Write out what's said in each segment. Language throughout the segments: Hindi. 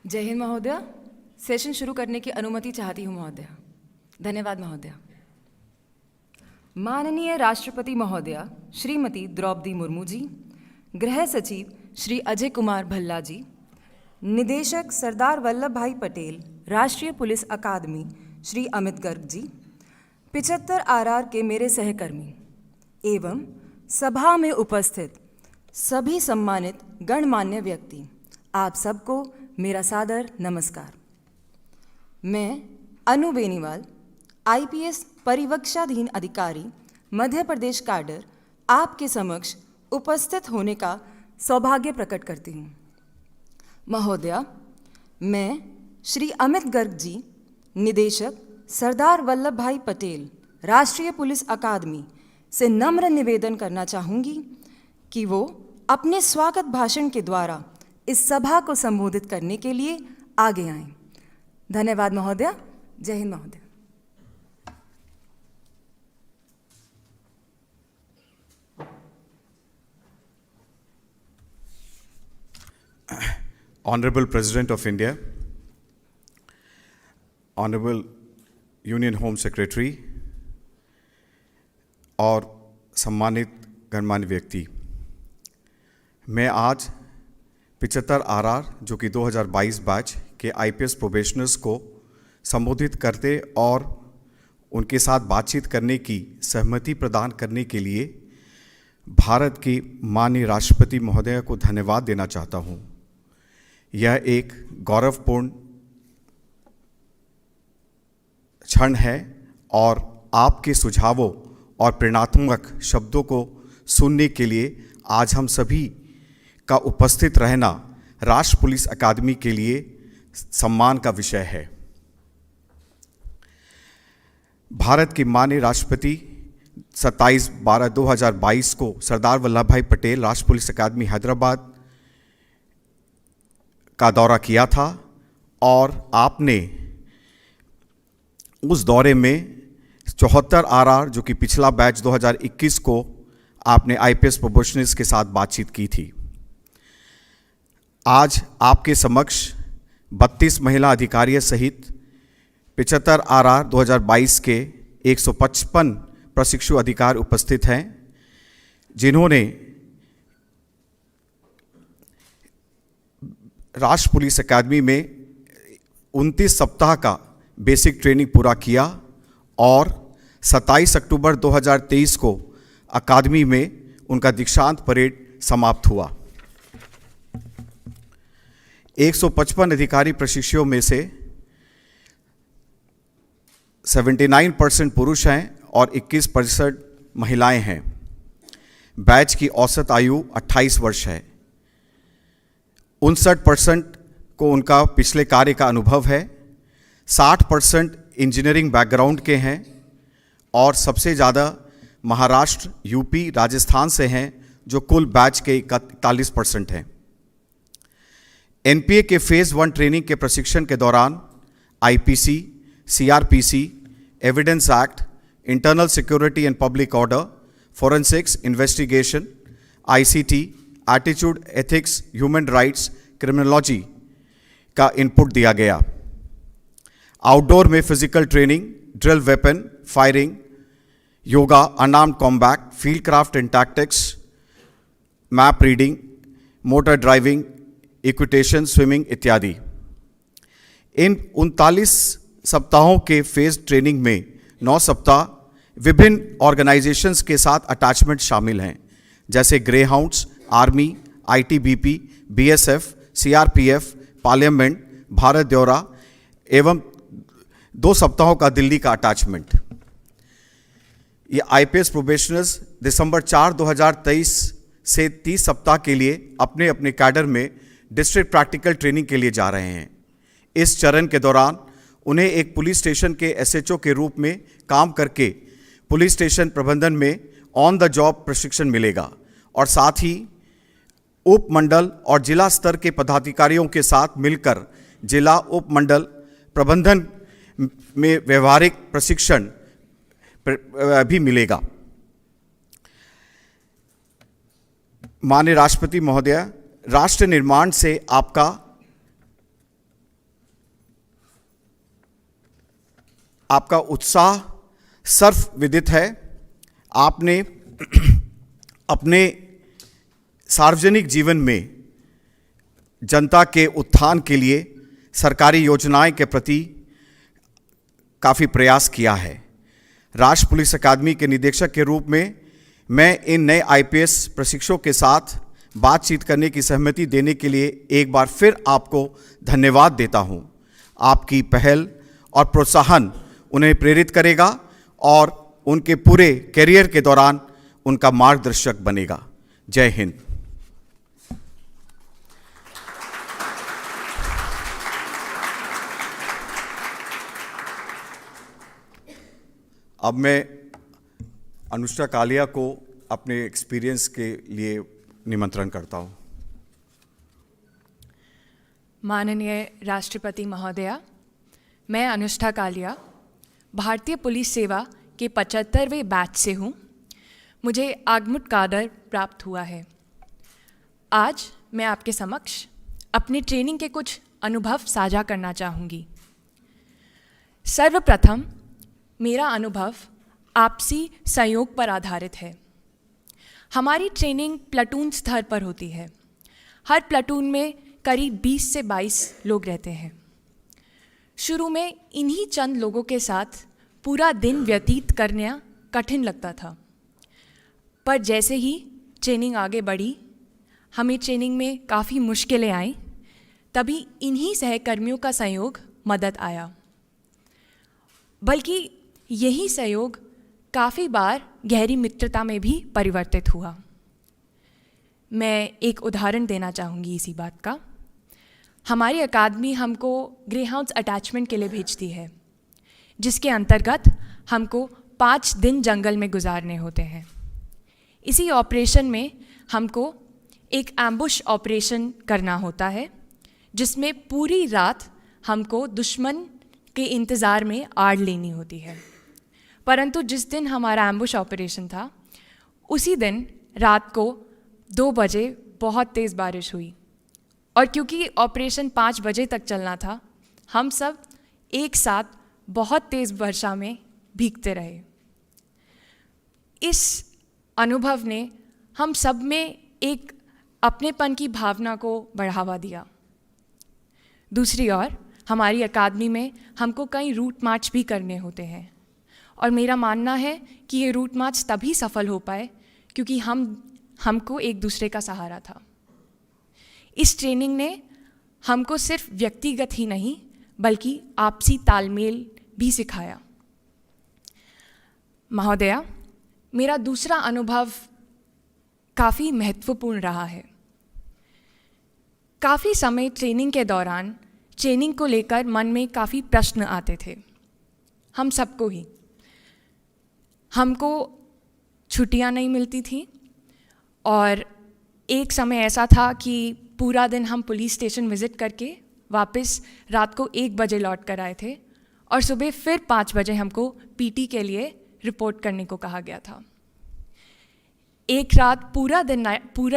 जय हिंद महोदय। सेशन शुरू करने की अनुमति चाहती हूँ महोदय। धन्यवाद महोदय। माननीय राष्ट्रपति महोदय श्रीमती द्रौपदी मुर्मू जी, गृह सचिव श्री अजय कुमार भल्ला जी, निदेशक सरदार वल्लभ भाई पटेल राष्ट्रीय पुलिस अकादमी श्री अमित गर्ग जी, 75 आरआर के मेरे सहकर्मी एवं सभा में उपस्थित सभी सम्मानित गणमान्य व्यक्ति, आप सबको मेरा सादर नमस्कार। मैं अनु बेनीवाल, आईपीएस परिवीक्षाधीन अधिकारी, मध्य प्रदेश कैडर, आपके समक्ष उपस्थित होने का सौभाग्य प्रकट करती हूँ। महोदया, मैं श्री अमित गर्ग जी, निदेशक सरदार वल्लभ भाई पटेल राष्ट्रीय पुलिस अकादमी से नम्र निवेदन करना चाहूँगी कि वो अपने स्वागत भाषण के द्वारा इस सभा को संबोधित करने के लिए आगे आएं। धन्यवाद महोदया। जय हिंद महोदय। Honorable President of India, Honorable Union Home Secretary और सम्मानित गणमान्य व्यक्ति, मैं आज 75 आरआर जो कि 2022 बैच के आईपीएस प्रोबेशनर्स को संबोधित करते और उनके साथ बातचीत करने की सहमति प्रदान करने के लिए भारत की माननीय राष्ट्रपति महोदय को धन्यवाद देना चाहता हूँ। यह एक गौरवपूर्ण क्षण है और आपके सुझावों और प्रेरणात्मक शब्दों को सुनने के लिए आज हम सभी का उपस्थित रहना राष्ट्रीय पुलिस अकादमी के लिए सम्मान का विषय है। भारत के माननीय राष्ट्रपति 27/12/2022 को सरदार वल्लभ भाई पटेल राष्ट्रीय पुलिस अकादमी हैदराबाद का दौरा किया था और आपने उस दौरे में 74 आरआर जो कि पिछला बैच 2021 को आपने आईपीएस प्रोबेशनर्स के साथ बातचीत की थी। आज आपके समक्ष 32 महिला अधिकारियों सहित 75 आरआर 2022 के 155 प्रशिक्षु अधिकारी उपस्थित हैं, जिन्होंने राष्ट्रीय पुलिस अकादमी में 29 सप्ताह का बेसिक ट्रेनिंग पूरा किया और 27 अक्टूबर 2023 को अकादमी में उनका दीक्षांत परेड समाप्त हुआ। 155 अधिकारी प्रशिक्षुओं में से 79% पुरुष हैं और 21% महिलाएं हैं। बैच की औसत आयु 28 वर्ष है। 59% को उनका पिछले कार्य का अनुभव है, 60% इंजीनियरिंग बैकग्राउंड के हैं और सबसे ज़्यादा महाराष्ट्र, यूपी, राजस्थान से हैं, जो कुल बैच के 41% हैं। एनपीए के फेज़ 1 ट्रेनिंग के प्रशिक्षण के दौरान IPC, CrPC, evidence act, internal security and public order, forensics, investigation, ICT, attitude, ethics, human rights, criminology का इनपुट दिया गया। आउटडोर में physical training, drill weapon firing, yoga, unarmed combat, field craft and tactics, map reading, motor driving, equitation, swimming इत्यादि। इन 39 सप्ताहों के फेज ट्रेनिंग में 9 सप्ताह विभिन्न ऑर्गेनाइजेशंस के साथ अटैचमेंट शामिल हैं, जैसे grey hounds, army, ITBP, BSF, CRPF, parliament, Bharat दौरा एवं 2 सप्ताहों का दिल्ली का अटैचमेंट। ये आईपीएस प्रोबेशनर्स दिसंबर 4, 2023 से 30 सप्ताह के लिए अपने अपने कैडर में डिस्ट्रिक्ट प्रैक्टिकल ट्रेनिंग के लिए जा रहे हैं। इस चरण के दौरान उन्हें एक पुलिस स्टेशन के एसएचओ के रूप में काम करके पुलिस स्टेशन प्रबंधन में ऑन द जॉब प्रशिक्षण मिलेगा और साथ ही उपमंडल और जिला स्तर के पदाधिकारियों के साथ मिलकर जिला उपमंडल प्रबंधन में व्यवहारिक प्रशिक्षण भी मिलेगा। माननीय राष्ट्रपति महोदय, राष्ट्र निर्माण से आपका आपका उत्साह सर्वविदित है। आपने अपने सार्वजनिक जीवन में जनता के उत्थान के लिए सरकारी योजनाएं के प्रति काफ़ी प्रयास किया है। राष्ट्रीय पुलिस अकादमी के निदेशक के रूप में मैं इन नए आईपीएस प्रशिक्षुओं के साथ बातचीत करने की सहमति देने के लिए एक बार फिर आपको धन्यवाद देता हूं। आपकी पहल और प्रोत्साहन उन्हें प्रेरित करेगा और उनके पूरे करियर के दौरान उनका मार्गदर्शक बनेगा। जय हिंद। अब मैं अनुष्का कालिया को अपने एक्सपीरियंस के लिए निमंत्रण करता हूं। माननीय राष्ट्रपति महोदया, मैं अनुष्का कालिया भारतीय पुलिस सेवा के 75वें बैच से हूँ। मुझे आगमुट काडर प्राप्त हुआ है। आज मैं आपके समक्ष अपनी ट्रेनिंग के कुछ अनुभव साझा करना चाहूँगी। सर्वप्रथम मेरा अनुभव आपसी सहयोग पर आधारित है। हमारी ट्रेनिंग प्लाटून स्तर पर होती है। हर प्लाटून में करीब 20 से 22 लोग रहते हैं। शुरू में इन्हीं चंद लोगों के साथ पूरा दिन व्यतीत करना कठिन लगता था, पर जैसे ही ट्रेनिंग आगे बढ़ी, हमें ट्रेनिंग में काफ़ी मुश्किलें आईं। तभी इन्हीं सहकर्मियों का सहयोग मदद आया। बल्कि यही सहयोग काफ़ी बार गहरी मित्रता में भी परिवर्तित हुआ। मैं एक उदाहरण देना चाहूँगी इसी बात का। हमारी अकादमी हमको ग्रेहाउंड्स अटैचमेंट के लिए भेजती है, जिसके अंतर्गत हमको 5 दिन जंगल में गुजारने होते हैं। इसी ऑपरेशन में हमको एक एम्बुश ऑपरेशन करना होता है, जिसमें पूरी रात हमको दुश्मन के इंतज़ार में आड़ लेनी होती है। परंतु जिस दिन हमारा एम्बुश ऑपरेशन था, उसी दिन रात को 2 बजे बहुत तेज़ बारिश हुई, और क्योंकि ऑपरेशन 5 बजे तक चलना था, हम सब एक साथ बहुत तेज़ वर्षा में भीगते रहे। इस अनुभव ने हम सब में एक अपनेपन की भावना को बढ़ावा दिया। दूसरी ओर हमारी अकादमी में हमको कई रूट मार्च भी करने होते हैं, और मेरा मानना है कि ये रूट मार्च तभी सफल हो पाए क्योंकि हमको एक दूसरे का सहारा था। इस ट्रेनिंग ने हमको सिर्फ व्यक्तिगत ही नहीं बल्कि आपसी तालमेल भी सिखाया। महोदया, मेरा दूसरा अनुभव काफ़ी महत्वपूर्ण रहा है। काफ़ी समय ट्रेनिंग के दौरान ट्रेनिंग को लेकर मन में काफ़ी प्रश्न आते थे, हम सबको ही। हमको छुट्टियां नहीं मिलती थी, और एक समय ऐसा था कि पूरा दिन हम पुलिस स्टेशन विज़िट करके वापस रात को 1 बजे लौट कर आए थे, और सुबह फिर 5 बजे हमको पीटी के लिए रिपोर्ट करने को कहा गया था। एक रात पूरा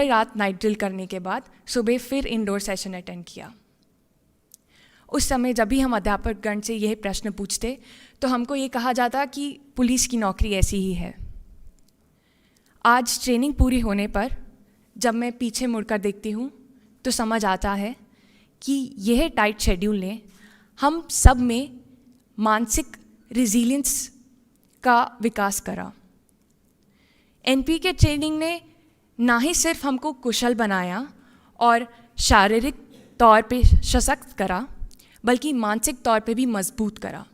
रात नाइट ड्रिल करने के बाद सुबह फिर इंडोर सेशन अटेंड किया। उस समय जब भी हम अध्यापकगण से यह प्रश्न पूछते तो हमको ये कहा जाता कि पुलिस की नौकरी ऐसी ही है। आज ट्रेनिंग पूरी होने पर जब मैं पीछे मुड़कर देखती हूँ तो समझ आता है कि यह टाइट शेड्यूल ने हम सब में मानसिक रिजिलियंस का विकास करा। एनपीके ट्रेनिंग ने ना ही सिर्फ हमको कुशल बनाया और शारीरिक तौर पे सशक्त करा, बल्कि मानसिक तौर पे भी मजबूत करा।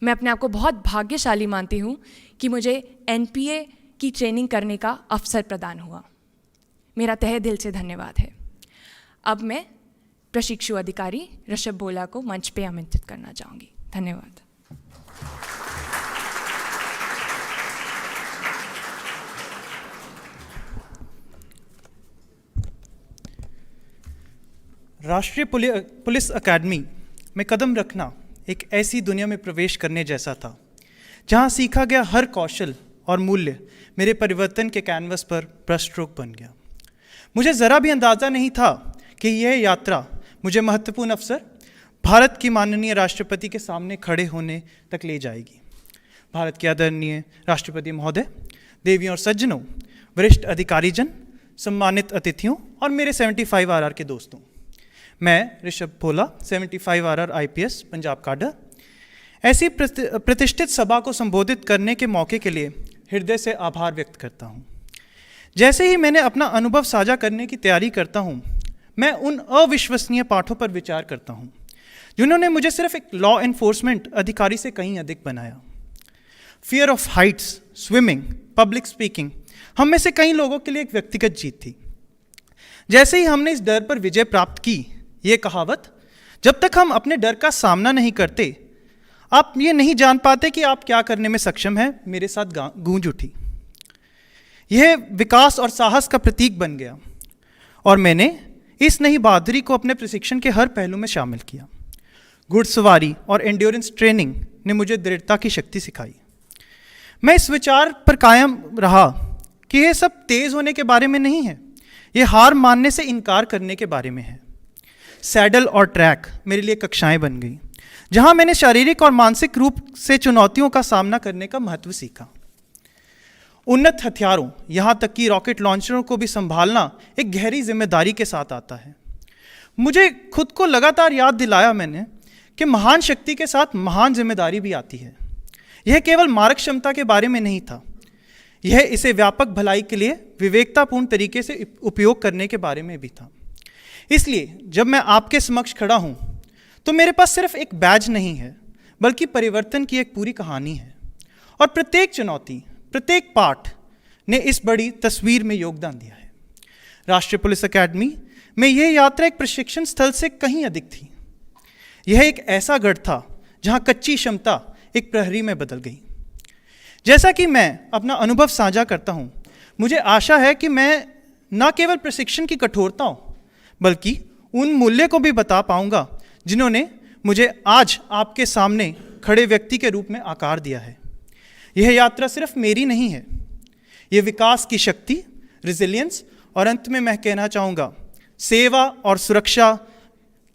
मैं अपने आप को बहुत भाग्यशाली मानती हूँ कि मुझे एनपीए की ट्रेनिंग करने का अवसर प्रदान हुआ। मेरा तहे दिल से धन्यवाद है। अब मैं प्रशिक्षु अधिकारी ऋषभ बोला को मंच पे आमंत्रित करना चाहूँगी। धन्यवाद। राष्ट्रीय पुलिस अकादमी में कदम रखना एक ऐसी दुनिया में प्रवेश करने जैसा था जहां सीखा गया हर कौशल और मूल्य मेरे परिवर्तन के कैनवस पर ब्रशस्ट्रोक बन गया। मुझे ज़रा भी अंदाज़ा नहीं था कि यह यात्रा मुझे महत्वपूर्ण अवसर, भारत की माननीय राष्ट्रपति के सामने खड़े होने तक ले जाएगी। भारत के आदरणीय राष्ट्रपति महोदय, देवियों और सज्जनों, वरिष्ठ अधिकारीजन, सम्मानित अतिथियों और मेरे 75 RR के दोस्तों, मैं ऋषभ भोला, 75 RR IPS पंजाब काडर, ऐसी प्रतिष्ठित सभा को संबोधित करने के मौके के लिए हृदय से आभार व्यक्त करता हूँ। जैसे ही मैंने अपना अनुभव साझा करने की तैयारी करता हूँ, मैं उन अविश्वसनीय पाठों पर विचार करता हूँ जिन्होंने मुझे सिर्फ एक लॉ एनफोर्समेंट अधिकारी से कहीं अधिक बनाया। Fear of Heights, swimming, public speaking हम में से कई लोगों के लिए एक व्यक्तिगत जीत थी। जैसे ही हमने इस डर पर विजय प्राप्त की, ये कहावत, जब तक हम अपने डर का सामना नहीं करते, आप ये नहीं जान पाते कि आप क्या करने में सक्षम हैं, मेरे साथ गूंज उठी। यह विकास और साहस का प्रतीक बन गया और मैंने इस नई बहादुरी को अपने प्रशिक्षण के हर पहलू में शामिल किया। घुड़सवारी और एंड्योरेंस ट्रेनिंग ने मुझे दृढ़ता की शक्ति सिखाई। मैं इस विचार पर कायम रहा कि यह सब तेज होने के बारे में नहीं है, यह हार मानने से इनकार करने के बारे में है। सैडल और ट्रैक मेरे लिए कक्षाएं बन गई, जहां मैंने शारीरिक और मानसिक रूप से चुनौतियों का सामना करने का महत्व सीखा। उन्नत हथियारों, यहां तक कि रॉकेट लॉन्चरों को भी संभालना एक गहरी जिम्मेदारी के साथ आता है। मुझे खुद को लगातार याद दिलाया मैंने कि महान शक्ति के साथ महान जिम्मेदारी भी आती है। यह केवल मारक क्षमता के बारे में नहीं था, यह इसे व्यापक भलाई के लिए विवेकतापूर्ण तरीके से उपयोग करने के बारे में भी था। इसलिए जब मैं आपके समक्ष खड़ा हूं, तो मेरे पास सिर्फ एक बैज नहीं है, बल्कि परिवर्तन की एक पूरी कहानी है। और प्रत्येक चुनौती, प्रत्येक पाठ ने इस बड़ी तस्वीर में योगदान दिया है। राष्ट्रीय पुलिस अकादमी में यह यात्रा एक प्रशिक्षण स्थल से कहीं अधिक थी। यह एक ऐसा गढ़ था जहां कच्ची क्षमता एक प्रहरी में बदल गई। जैसा कि मैं अपना अनुभव साझा करता हूं, मुझे आशा है कि मैं न केवल प्रशिक्षण की कठोरताओं, बल्कि उन मूल्य को भी बता पाऊंगा जिन्होंने मुझे आज आपके सामने खड़े व्यक्ति के रूप में आकार दिया है। यह यात्रा सिर्फ मेरी नहीं है, यह विकास की शक्ति, रिजिलियंस और अंत में मैं कहना चाहूँगा सेवा और सुरक्षा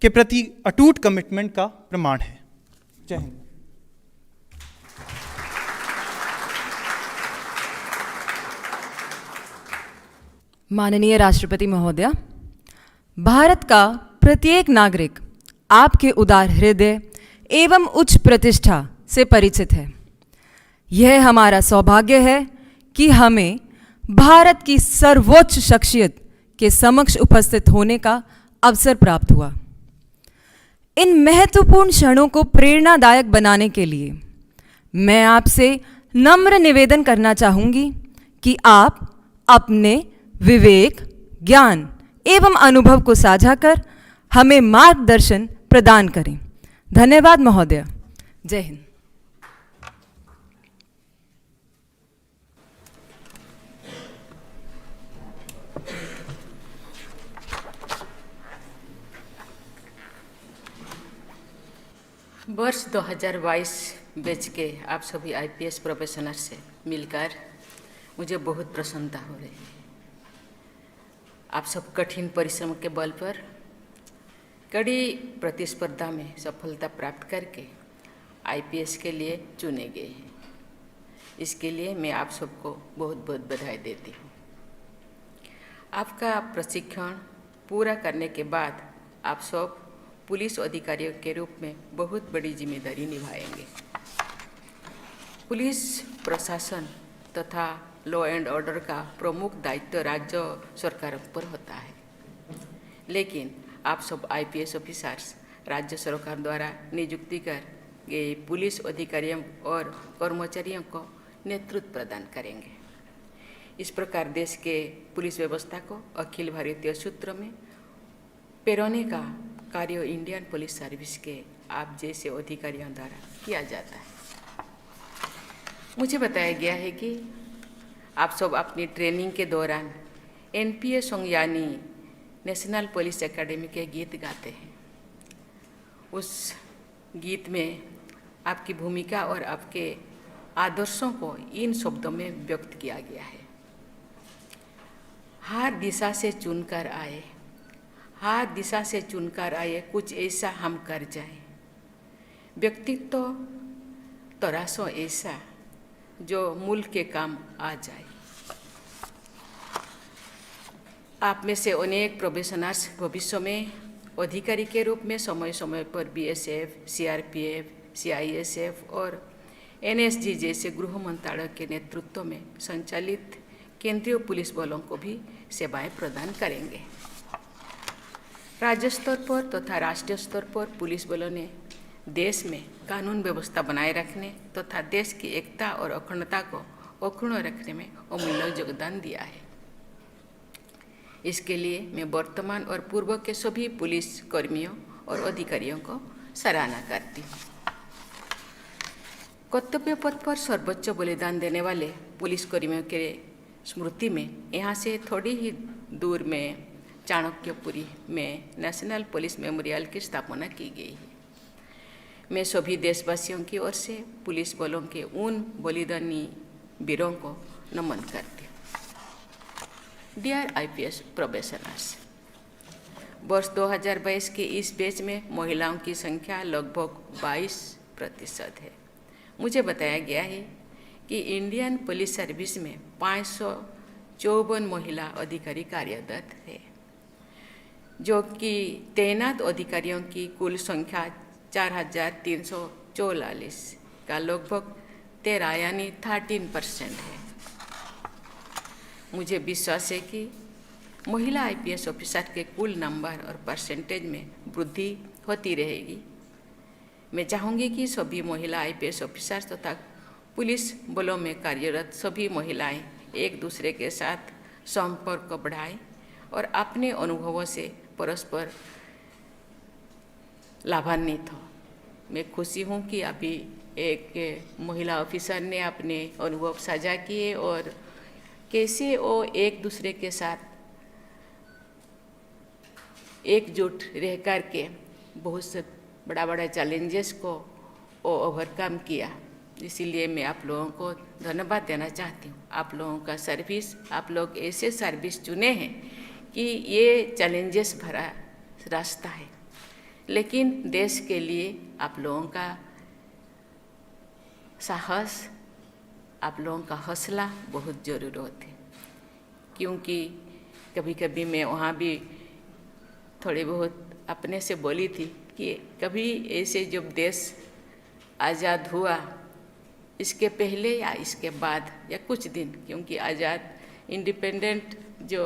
के प्रति अटूट कमिटमेंट का प्रमाण है। जय हिंद। माननीय राष्ट्रपति महोदया, भारत का प्रत्येक नागरिक आपके उदार हृदय एवं उच्च प्रतिष्ठा से परिचित है। यह हमारा सौभाग्य है कि हमें भारत की सर्वोच्च शख्सियत के समक्ष उपस्थित होने का अवसर प्राप्त हुआ। इन महत्वपूर्ण क्षणों को प्रेरणादायक बनाने के लिए मैं आपसे नम्र निवेदन करना चाहूँगी कि आप अपने विवेक, ज्ञान एवं अनुभव को साझा कर हमें मार्गदर्शन प्रदान करें। धन्यवाद महोदय। जय हिंद। वर्ष 2022 बैच के आप सभी IPS प्रोफेशनल से मिलकर मुझे बहुत प्रसन्नता हो रही है। आप सब कठिन परिश्रम के बल पर कड़ी प्रतिस्पर्धा में सफलता प्राप्त करके IPS के लिए चुने गए हैं। इसके लिए मैं आप सबको बहुत बहुत बधाई देती हूँ। आपका प्रशिक्षण पूरा करने के बाद आप सब पुलिस अधिकारियों के रूप में बहुत बड़ी जिम्मेदारी निभाएंगे। पुलिस प्रशासन तथा लॉ एंड ऑर्डर का प्रमुख दायित्व राज्य सरकार पर होता है, लेकिन आप सब IPS ऑफिसर्स राज्य सरकार द्वारा नियुक्ति कर गए पुलिस अधिकारियों और कर्मचारियों को नेतृत्व प्रदान करेंगे। इस प्रकार देश के पुलिस व्यवस्था को अखिल भारतीय सूत्र में पेरोने का कार्य इंडियन पुलिस सर्विस के आप जैसे अधिकारियों द्वारा किया जाता है। मुझे बताया गया है कि आप सब अपनी ट्रेनिंग के दौरान NPA सॉन्ग यानी नेशनल पुलिस एकेडमी के गीत गाते हैं। उस गीत में आपकी भूमिका और आपके आदर्शों को इन शब्दों में व्यक्त किया गया है। हर दिशा से चुनकर आए, हर दिशा से चुनकर आए, कुछ ऐसा हम कर जाए। व्यक्तित्व तराशो ऐसा जो मुल्क के काम आ जाए। आप में से अनेक प्रोबेशनर्स भविष्य में अधिकारी के रूप में समय समय पर बीएसएफ, सीआरपीएफ, सीआईएसएफ और एनएसजी जैसे गृह मंत्रालय के नेतृत्व में संचालित केंद्रीय पुलिस बलों को भी सेवाएं प्रदान करेंगे। राज्य स्तर पर तथा राष्ट्रीय स्तर पर पुलिस बलों ने देश में कानून व्यवस्था बनाए रखने तथा देश की एकता और अखंडता को अक्षुण्ण रखने में अमूल्य योगदान दिया है। इसके लिए मैं वर्तमान और पूर्व के सभी पुलिस कर्मियों और अधिकारियों को सराहना करती हूँ। कर्तव्य पथ पर सर्वोच्च बलिदान देने वाले पुलिस कर्मियों के स्मृति में यहाँ से थोड़ी ही दूर में चाणक्यपुरी में नेशनल पुलिस मेमोरियल की स्थापना की गई है। मैं सभी देशवासियों की ओर से पुलिस बलों के उन बलिदानी वीरों को नमन करती हूँ। डियर आईपीएस प्रोबेशनर्स, वर्ष 2022 के इस बैच में महिलाओं की संख्या लगभग 22% है। मुझे बताया गया है कि इंडियन पुलिस सर्विस में 554 महिला अधिकारी कार्यरत है, जो कि तैनात अधिकारियों की कुल संख्या 4,344 का लगभग 13 यानी 13% है। मुझे विश्वास है कि महिला आईपीएस ऑफिसर के कुल नंबर और परसेंटेज में वृद्धि होती रहेगी। मैं चाहूँगी कि सभी महिला आईपीएस ऑफिसर्स तथा पुलिस बलों में कार्यरत सभी महिलाएं एक दूसरे के साथ संपर्क बढ़ाएं और अपने अनुभवों से परस्पर लाभान्वित हो। मैं खुशी हूँ कि अभी एक महिला ऑफिसर ने अपने अनुभव साझा किए और कैसे वो एक दूसरे के साथ एकजुट रह कर के बहुत से बड़ा बड़ा चैलेंजेस को वो ओवरकम किया। इसीलिए मैं आप लोगों को धन्यवाद देना चाहती हूँ। आप लोगों का सर्विस, आप लोग ऐसे सर्विस चुने हैं कि ये चैलेंजेस भरा रास्ता है, लेकिन देश के लिए आप लोगों का साहस, आप लोगों का हौसला बहुत ज़रूरत है। क्योंकि कभी कभी मैं वहाँ भी थोड़ी बहुत अपने से बोली थी कि कभी ऐसे जब देश आज़ाद हुआ, इसके पहले या इसके बाद या कुछ दिन, क्योंकि आज़ाद इंडिपेंडेंट जो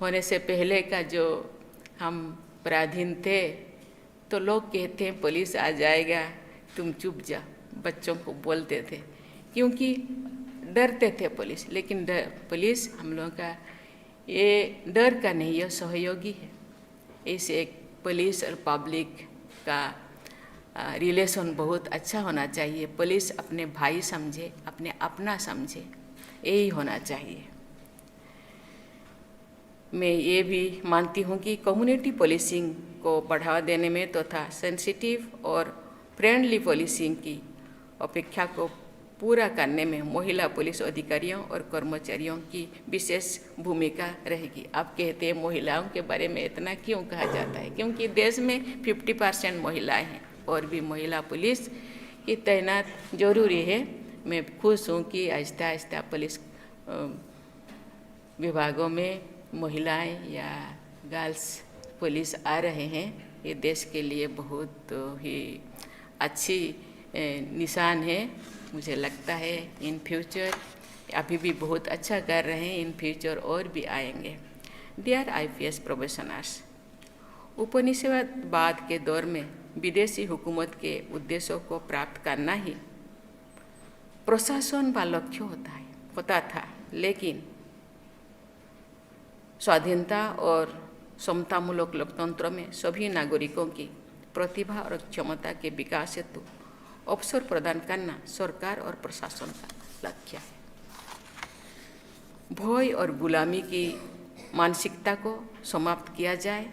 होने से पहले का जो हम पराधीन थे, तो लोग कहते हैं पुलिस आ जाएगा, तुम चुप जा, बच्चों को बोलते थे, क्योंकि डरते थे पुलिस। लेकिन पुलिस हम लोगों का ये डर का नहीं, यह सहयोगी है। ऐसे एक पुलिस और पब्लिक का रिलेशन बहुत अच्छा होना चाहिए। पुलिस अपने भाई समझे, अपने अपना समझे, यही होना चाहिए। मैं ये भी मानती हूँ कि कम्युनिटी पुलिसिंग को बढ़ावा देने में तथा सेंसिटिव और फ्रेंडली पुलिसिंग की अपेक्षा को पूरा करने में महिला पुलिस अधिकारियों और कर्मचारियों की विशेष भूमिका रहेगी। आप कहते हैं महिलाओं के बारे में इतना क्यों कहा जाता है? क्योंकि देश में 50% महिलाएं हैं और भी महिला पुलिस की तैनात जरूरी है। मैं खुश हूँ कि आहिस्ता आहिस्ता पुलिस विभागों में महिलाएं या गर्ल्स पुलिस आ रहे हैं। ये देश के लिए बहुत ही अच्छी निशान है। मुझे लगता है इन फ्यूचर अभी भी बहुत अच्छा कर रहे हैं, इन फ्यूचर और भी आएंगे। डियर आईपीएस प्रोबेशनर्स, उपनिवेशवाद के दौर में विदेशी हुकूमत के उद्देश्यों को प्राप्त करना ही प्रशासन का लक्ष्य होता था, लेकिन स्वाधीनता और समतामूलक लोकतंत्र में सभी नागरिकों की प्रतिभा और क्षमता के विकास हेतु अवसर प्रदान करना सरकार और प्रशासन का लक्ष्य है। भय और गुलामी की मानसिकता को समाप्त किया जाए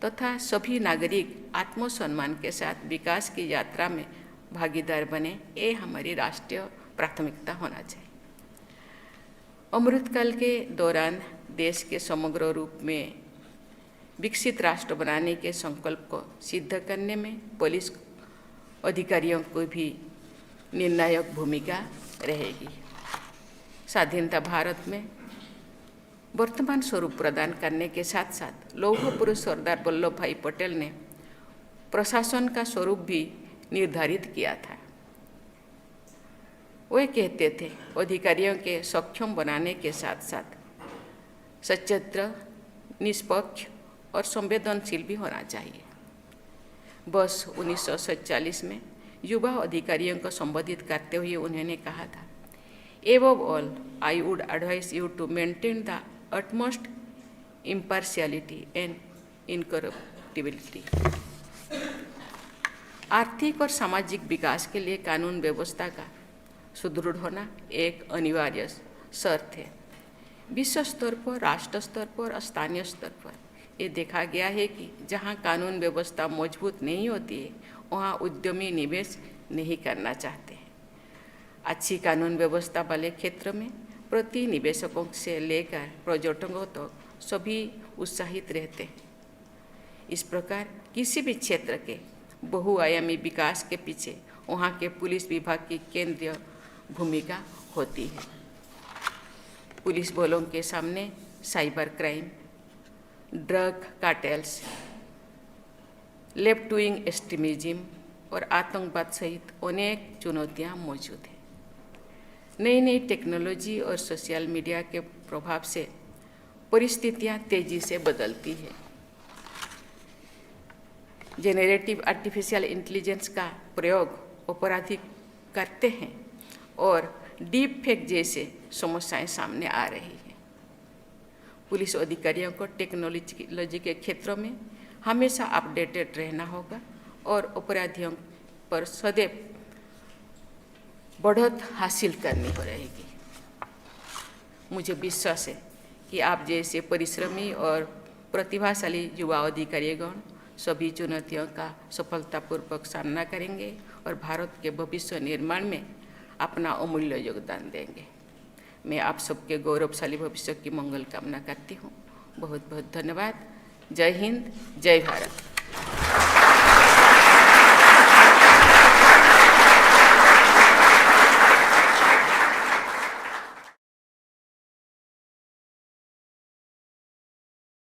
तथा सभी नागरिक आत्मसम्मान के साथ विकास की यात्रा में भागीदार बने, ये हमारी राष्ट्रीय प्राथमिकता होना चाहिए। अमृतकाल के दौरान देश के समग्र रूप में विकसित राष्ट्र बनाने के संकल्प को सिद्ध करने में पुलिस अधिकारियों को भी निर्णायक भूमिका रहेगी। स्वाधीनता भारत में वर्तमान स्वरूप प्रदान करने के साथ साथ लौह पुरुष सरदार वल्लभ भाई पटेल ने प्रशासन का स्वरूप भी निर्धारित किया था। वे कहते थे, अधिकारियों के सक्षम बनाने के साथ साथ सचेत्र, निष्पक्ष और संवेदनशील भी होना चाहिए। वर्ष 1947 में युवा अधिकारियों को संबोधित करते हुए उन्होंने कहा था, Above all, I would advise you to maintain the utmost impartiality and incorruptibility. आर्थिक और सामाजिक विकास के लिए कानून व्यवस्था का सुदृढ़ होना एक अनिवार्य शर्त है। विश्व स्तर पर, राष्ट्र स्तर पर और स्थानीय स्तर पर ये देखा गया है कि जहाँ कानून व्यवस्था मजबूत नहीं होती है, वहाँ उद्यमी निवेश नहीं करना चाहते हैं। अच्छी कानून व्यवस्था वाले क्षेत्र में प्रति निवेशकों से लेकर पर्यटकों तक सभी उत्साहित रहते हैं। इस प्रकार किसी भी क्षेत्र के बहुआयामी विकास के पीछे वहाँ के पुलिस विभाग की केंद्रीय भूमिका होती है। पुलिस बलों के सामने cyber crime, drug cartels, left wing extremism और आतंकवाद सहित अनेक चुनौतियाँ मौजूद हैं। नई नई टेक्नोलॉजी और सोशल मीडिया के प्रभाव से परिस्थितियाँ तेजी से बदलती है। जेनरेटिव आर्टिफिशियल इंटेलिजेंस का प्रयोग अपराधी करते हैं और डीप फेक जैसे समस्याएं सामने आ रही हैं। पुलिस अधिकारियों को टेक्नोलॉजी के क्षेत्रों में हमेशा अपडेटेड रहना होगा और अपराधियों पर सदैव बढ़त हासिल करनी रहेगी। मुझे विश्वास है कि आप जैसे परिश्रमी और प्रतिभाशाली युवा अधिकारीगण सभी चुनौतियों का सफलतापूर्वक सामना करेंगे और भारत के भविष्य निर्माण में अपना अमूल्य योगदान देंगे। मैं आप सबके गौरवशाली भविष्य की मंगल कामना करती हूँ। बहुत बहुत धन्यवाद। जय हिंद, जय भारत।